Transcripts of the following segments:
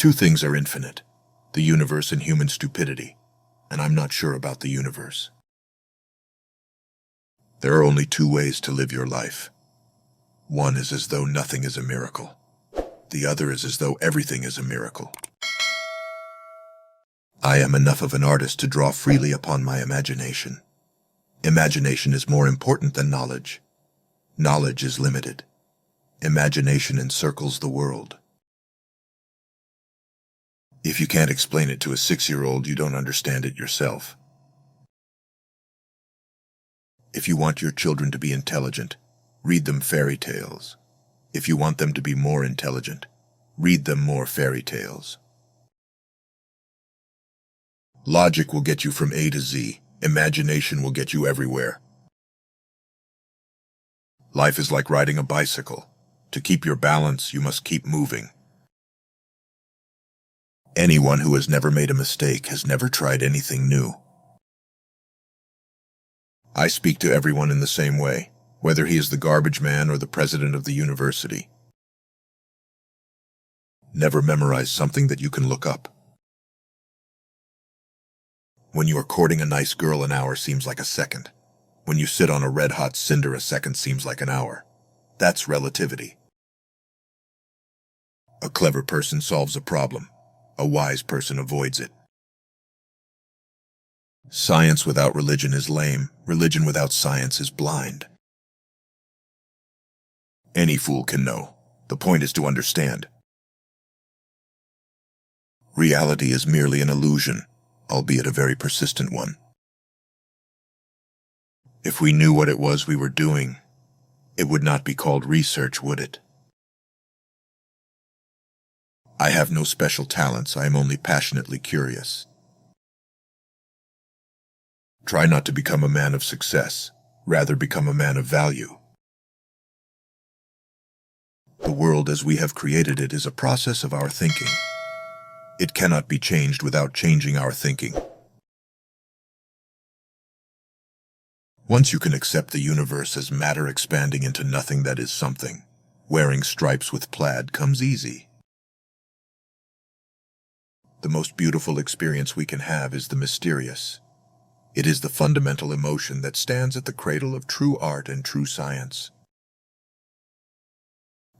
Two things are infinite: the universe and human stupidity, and I'm not sure about the universe. There are only two ways to live your life. One is as though nothing is a miracle. The other is as though everything is a miracle. I am enough of an artist to draw freely upon my imagination. Imagination is more important than knowledge. Knowledge is limited. Imagination encircles the world. If you can't explain it to a 6-year-old, you don't understand it yourself. If you want your children to be intelligent, read them fairy tales. If you want them to be more intelligent, read them more fairy tales. Logic will get you from A to Z. Imagination will get you everywhere. Life is like riding a bicycle. To keep your balance, you must keep moving. Anyone who has never made a mistake has never tried anything new. I speak to everyone in the same way, whether he is the garbage man or the president of the university. Never memorize something that you can look up. When you are courting a nice girl, an hour seems like a second. When you sit on a red-hot cinder, a second seems like an hour. That's relativity. A clever person solves a problem. A wise person avoids it. Science without religion is lame. Religion without science is blind. Any fool can know. The point is to understand. Reality is merely an illusion, albeit a very persistent one. If we knew what it was we were doing, it would not be called research, would it? I have no special talents, I am only passionately curious. Try not to become a man of success, rather become a man of value. The world as we have created it is a process of our thinking. It cannot be changed without changing our thinking. Once you can accept the universe as matter expanding into nothing that is something, wearing stripes with plaid comes easy. The most beautiful experience we can have is the mysterious. It is the fundamental emotion that stands at the cradle of true art and true science.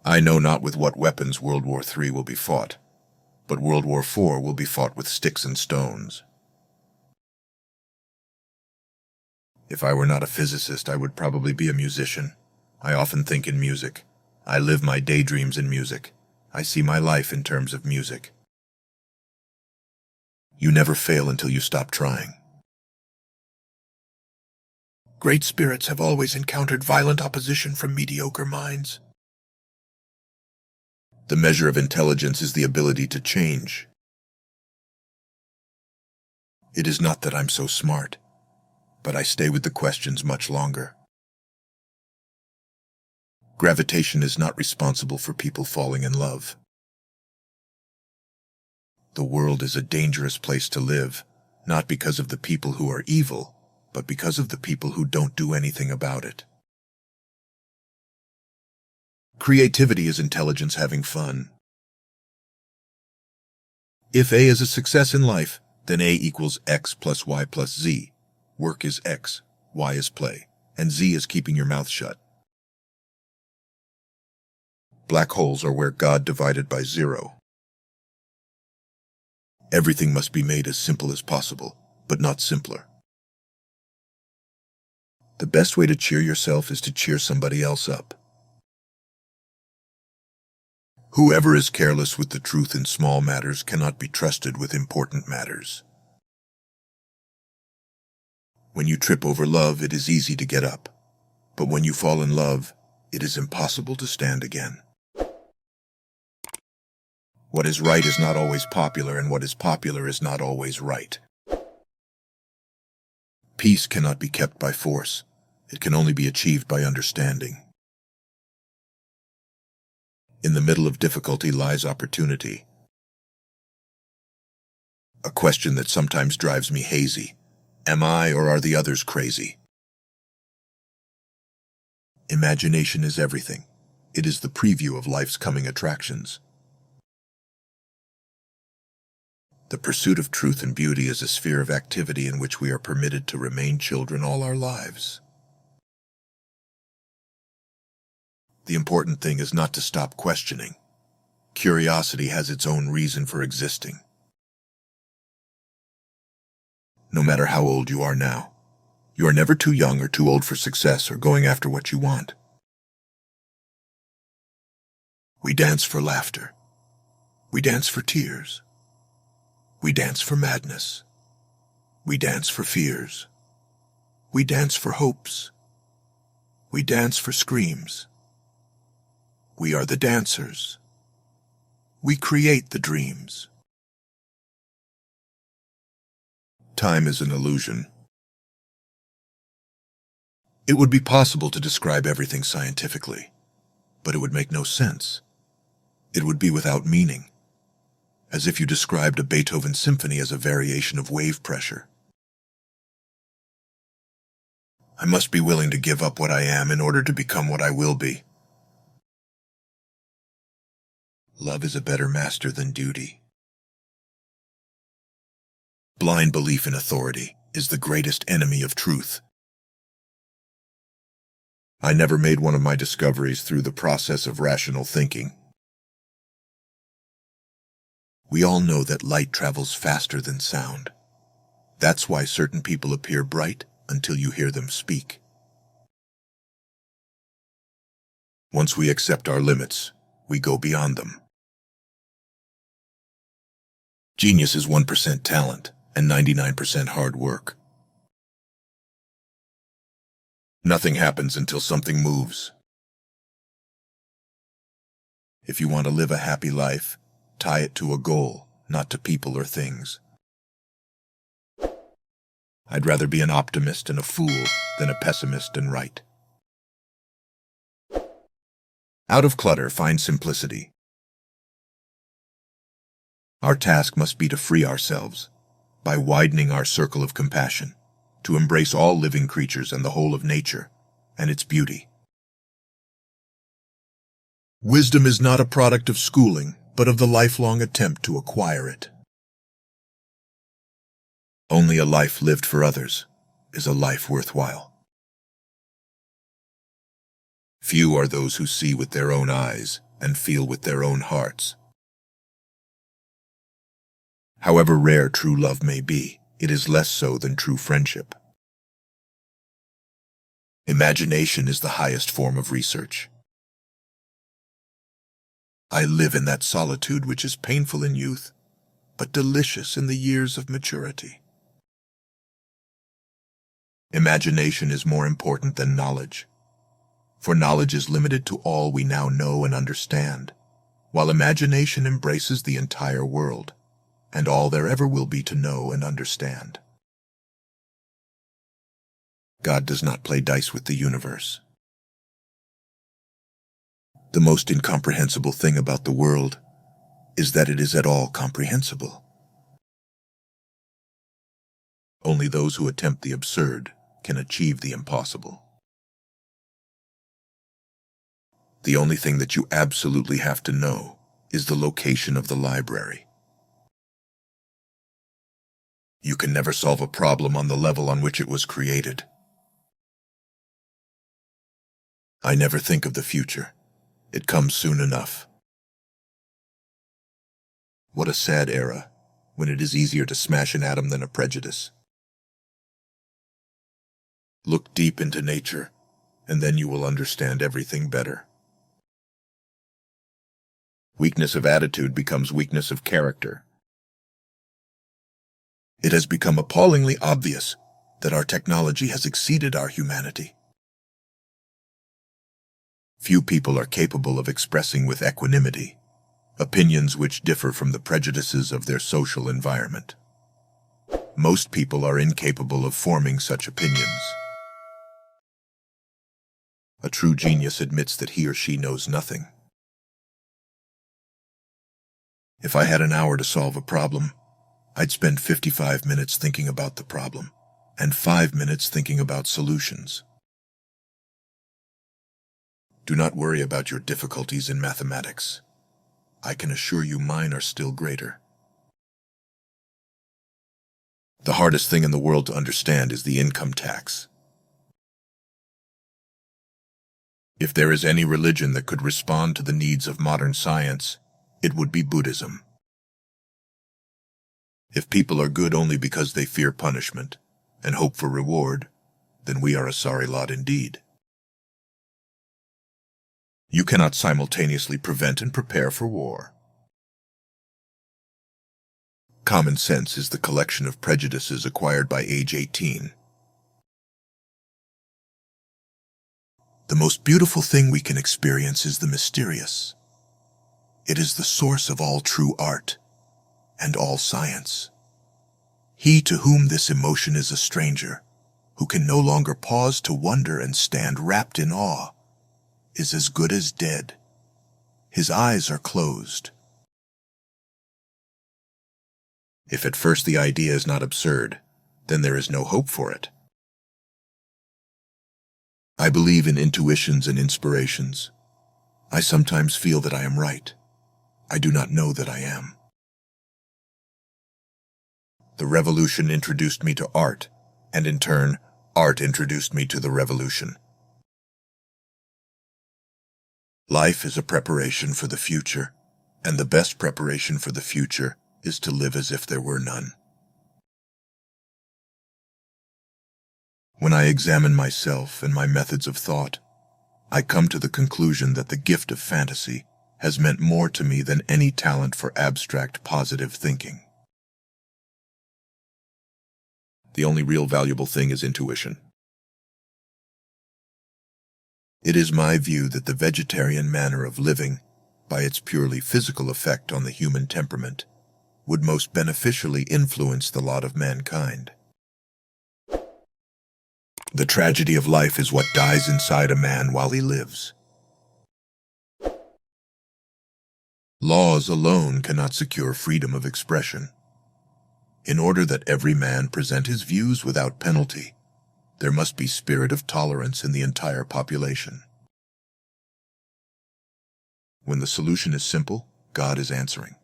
I know not with what weapons World War III will be fought, but World War IV will be fought with sticks and stones. If I were not a physicist, I would probably be a musician. I often think in music. I live my daydreams in music. I see my life in terms of music. You never fail until you stop trying. Great spirits have always encountered violent opposition from mediocre minds. The measure of intelligence is the ability to change. It is not that I'm so smart, but I stay with the questions much longer. Gravitation is not responsible for people falling in love. The world is a dangerous place to live, not because of the people who are evil, but because of the people who don't do anything about it. Creativity is intelligence having fun. If A is a success in life, then A equals X plus Y plus Z. Work is X, Y is play, and Z is keeping your mouth shut. Black holes are where God divided by zero. Everything must be made as simple as possible, but not simpler. The best way to cheer yourself is to cheer somebody else up. Whoever is careless with the truth in small matters cannot be trusted with important matters. When you trip over love, it is easy to get up. But when you fall in love, it is impossible to stand again. What is right is not always popular, and what is popular is not always right. Peace cannot be kept by force. It can only be achieved by understanding. In the middle of difficulty lies opportunity. A question that sometimes drives me hazy. Am I or are the others crazy? Imagination is everything. It is the preview of life's coming attractions. The pursuit of truth and beauty is a sphere of activity in which we are permitted to remain children all our lives. The important thing is not to stop questioning. Curiosity has its own reason for existing. No matter how old you are now, you are never too young or too old for success or going after what you want. We dance for laughter. We dance for tears. We dance for madness. We dance for fears. We dance for hopes. We dance for screams. We are the dancers. We create the dreams. Time is an illusion. It would be possible to describe everything scientifically, but it would make no sense. It would be without meaning, as if you described a Beethoven symphony as a variation of wave pressure. I must be willing to give up what I am in order to become what I will be. Love is a better master than duty. Blind belief in authority is the greatest enemy of truth. I never made one of my discoveries through the process of rational thinking. We all know that light travels faster than sound. That's why certain people appear bright until you hear them speak. Once we accept our limits, we go beyond them. Genius is 1% talent and 99% hard work. Nothing happens until something moves. If you want to live a happy life, tie it to a goal, not to people or things. I'd rather be an optimist and a fool than a pessimist and right. Out of clutter, find simplicity. Our task must be to free ourselves by widening our circle of compassion, to embrace all living creatures and the whole of nature and its beauty. Wisdom is not a product of schooling, but of the lifelong attempt to acquire it. Only a life lived for others is a life worthwhile. Few are those who see with their own eyes and feel with their own hearts. However rare true love may be, it is less so than true friendship. Imagination is the highest form of research. I live in that solitude which is painful in youth, but delicious in the years of maturity. Imagination is more important than knowledge, for knowledge is limited to all we now know and understand, while imagination embraces the entire world, and all there ever will be to know and understand. God does not play dice with the universe. The most incomprehensible thing about the world is that it is at all comprehensible. Only those who attempt the absurd can achieve the impossible. The only thing that you absolutely have to know is the location of the library. You can never solve a problem on the level on which it was created. I never think of the future. It comes soon enough. What a sad era, when it is easier to smash an atom than a prejudice. Look deep into nature, and then you will understand everything better. Weakness of attitude becomes weakness of character. It has become appallingly obvious that our technology has exceeded our humanity. Few people are capable of expressing with equanimity opinions which differ from the prejudices of their social environment. Most people are incapable of forming such opinions. A true genius admits that he or she knows nothing. If I had an hour to solve a problem, I'd spend 55 minutes thinking about the problem, and 5 minutes thinking about solutions. Do not worry about your difficulties in mathematics. I can assure you mine are still greater. The hardest thing in the world to understand is the income tax. If there is any religion that could respond to the needs of modern science, it would be Buddhism. If people are good only because they fear punishment and hope for reward, then we are a sorry lot indeed. You cannot simultaneously prevent and prepare for war. Common sense is the collection of prejudices acquired by age 18. The most beautiful thing we can experience is the mysterious. It is the source of all true art and all science. He to whom this emotion is a stranger, who can no longer pause to wonder and stand wrapped in awe, is as good as dead. His eyes are closed. If at first the idea is not absurd, then there is no hope for it. I believe in intuitions and inspirations. I sometimes feel that I am right. I do not know that I am. The revolution introduced me to art, and in turn, art introduced me to the revolution. Life is a preparation for the future, and the best preparation for the future is to live as if there were none. When I examine myself and my methods of thought, I come to the conclusion that the gift of fantasy has meant more to me than any talent for abstract positive thinking. The only real valuable thing is intuition. It is my view that the vegetarian manner of living, by its purely physical effect on the human temperament, would most beneficially influence the lot of mankind. The tragedy of life is what dies inside a man while he lives. Laws alone cannot secure freedom of expression. In order that every man present his views without penalty, there must be spirit of tolerance in the entire population. When the solution is simple, God is answering.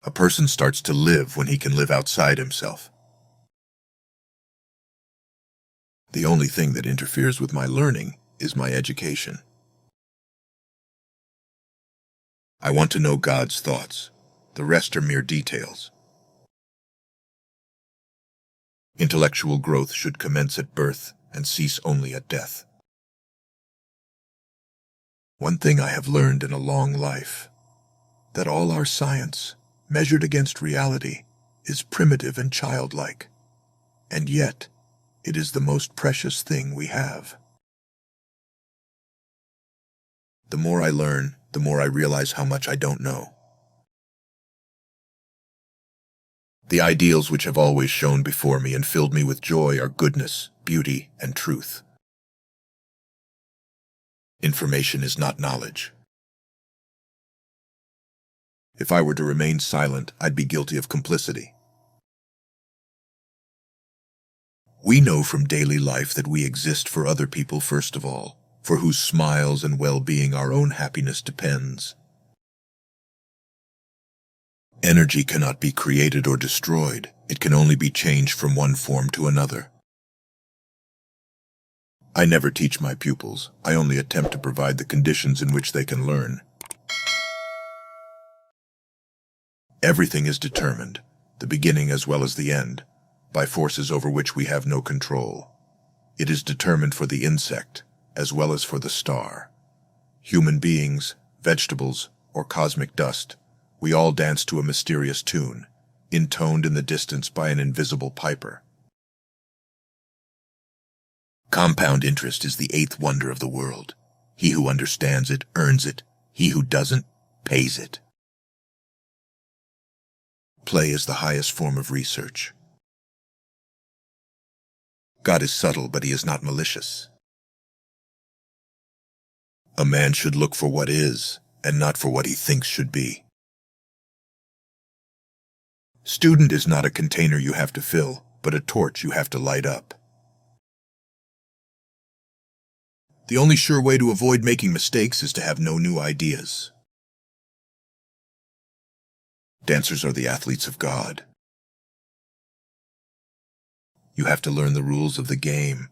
A person starts to live when he can live outside himself. The only thing that interferes with my learning is my education. I want to know God's thoughts. The rest are mere details. Intellectual growth should commence at birth and cease only at death. One thing I have learned in a long life, that all our science, measured against reality, is primitive and childlike, and yet it is the most precious thing we have. The more I learn, the more I realize how much I don't know. The ideals which have always shone before me and filled me with joy are goodness, beauty, and truth. Information is not knowledge. If I were to remain silent, I'd be guilty of complicity. We know from daily life that we exist for other people first of all, for whose smiles and well-being our own happiness depends. Energy cannot be created or destroyed. It can only be changed from one form to another. I never teach my pupils. I only attempt to provide the conditions in which they can learn. Everything is determined, the beginning as well as the end, by forces over which we have no control. It is determined for the insect, as well as for the star. Human beings, vegetables, or cosmic dust, we all dance to a mysterious tune, intoned in the distance by an invisible piper. Compound interest is the eighth wonder of the world. He who understands it earns it. He who doesn't pays it. Play is the highest form of research. God is subtle, but he is not malicious. A man should look for what is, and not for what he thinks should be. Student is not a container you have to fill, but a torch you have to light up. The only sure way to avoid making mistakes is to have no new ideas. Dancers are the athletes of God. You have to learn the rules of the game,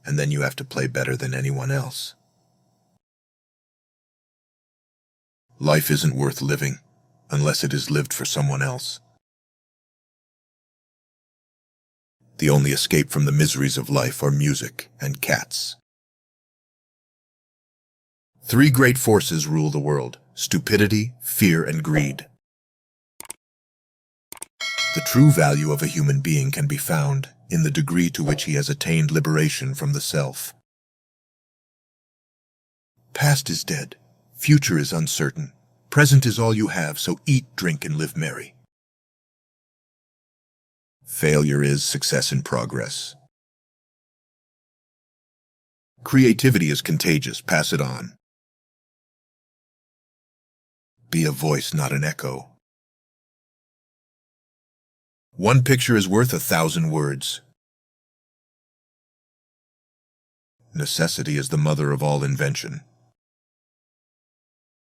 and then you have to play better than anyone else. Life isn't worth living unless it is lived for someone else. The only escape from the miseries of life are music and cats. 3 great forces rule the world: stupidity, fear, and greed. The true value of a human being can be found in the degree to which he has attained liberation from the self. Past is dead, future is uncertain, present is all you have, so eat, drink, and live merry. Failure is success in progress. Creativity is contagious, pass it on. Be a voice, not an echo. 1 picture is worth 1,000 words. Necessity is the mother of all invention.